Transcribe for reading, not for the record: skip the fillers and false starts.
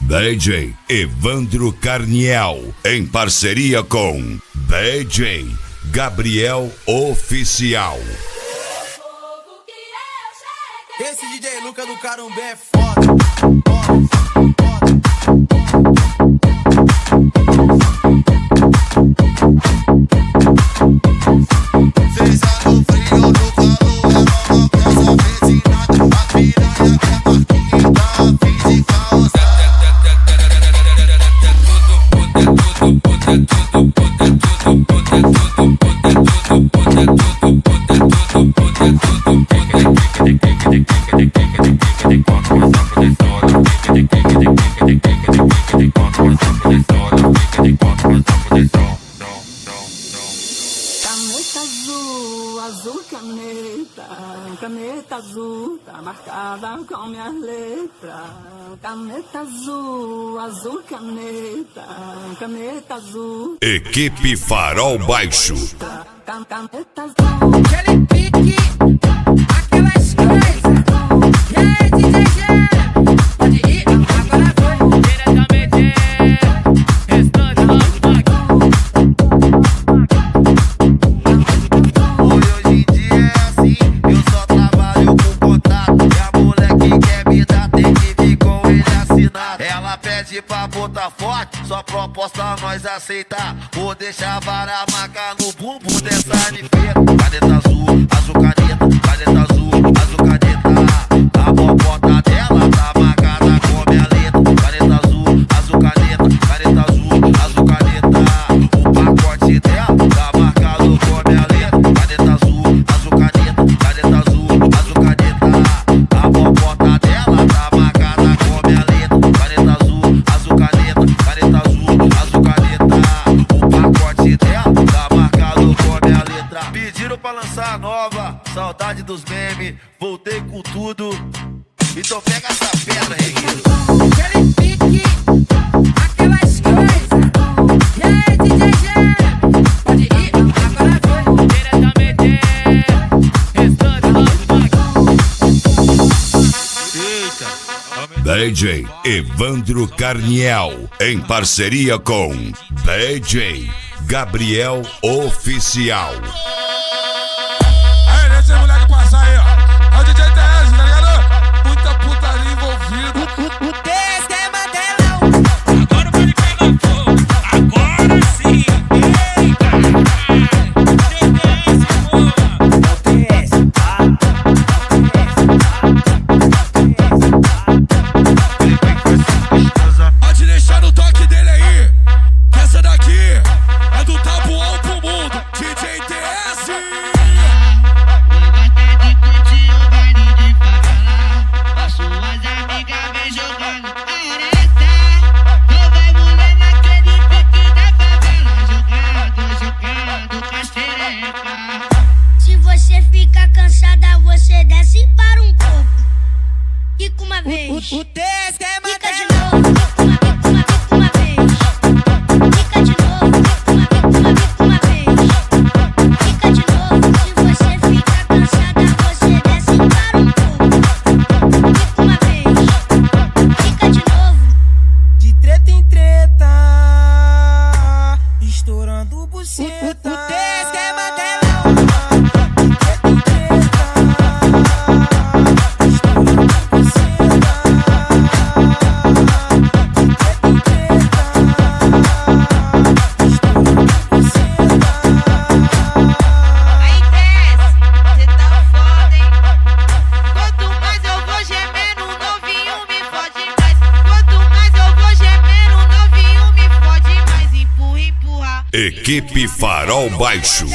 DJ Evandro Carniel, em parceria com DJ Gabriel Oficial. Esse DJ Luca do Carumbé é foda. Seja no frio ou no calor, essa vez e nada, a piranha é marquinha da física. Caneta azul, azul caneta, caneta azul, tá marcada com minha letra. Caneta azul, azul caneta, caneta azul. Equipe Farol Baixo. Caneta azul. Aquele pique, aquelas coisas. E aí, DJ, pode ir, agora foi. Diretamente, restante Love Mac. Hoje em dia é assim, eu só trabalho com contrato. E a moleque quer me dar, tem que vir com ele assinado. Ela pede pra botar forte, só proposta nós aceitar. Vou deixar a vara marcar no bumbum dessa nifeira. Caneta azul, azul caneta, caneta azul, azul caneta. A bobota dela tá marcada com minha letra. Caneta azul, azul caneta, caneta azul, azul caneta. O pacote dela tá marcado com minha letra. Caneta azul, azul caneta, caneta azul, azul caneta. A bobota dela tá marcada com minha letra. Caneta azul, azul caneta, caneta azul, azul caneta. O pacote dela tá marcado com minha letra. Pediram pra lançar a nova, saudade dos memes, voltei com tudo. Então pega essa pedra, Regueiro. Aquele pique, aquelas coisas. E aí, DJ, pode ir, agora foi. Diretamente, restante Love Mac. DJ Evandro Carniel, em parceria com DJ Gabriel Oficial. Aí, deixa esse moleque passar aí, ó. É o DJ TS, tá ligado? Muita putaria envolvida. O TS é Mandelão. Agora o baile pega fogo, agora sim. Eita, Pode deixar no toque dele aí, que essa daqui é do tabuão pro mundo. DJ TS. Gosta de curtir o baile de favela, as suas amigas vem jogando areta. Não vai mulher naquele pique da favela, jogando castereca. Se você fica cansada, você desce para um pouco. Fica uma vez. O TS é Fica de Mandelão. novo. Fica uma vez. Fica de novo. Fica uma vez. Fica de novo. Se você fica cansada, você desce para um pouco. Fica uma vez. Fica de novo. De treta em treta, estourando buceta. O TS é Mandelão. De treta em treta, estourando buceta. De treta em treta, estourando buceta. Aí desce, cê tá foda, hein? Quanto mais eu vou gemendo, o novinho me fode mais. Quanto mais eu vou gemendo, o novinho me fode mais. Empurra, empurra. Equipe Farol Baixo.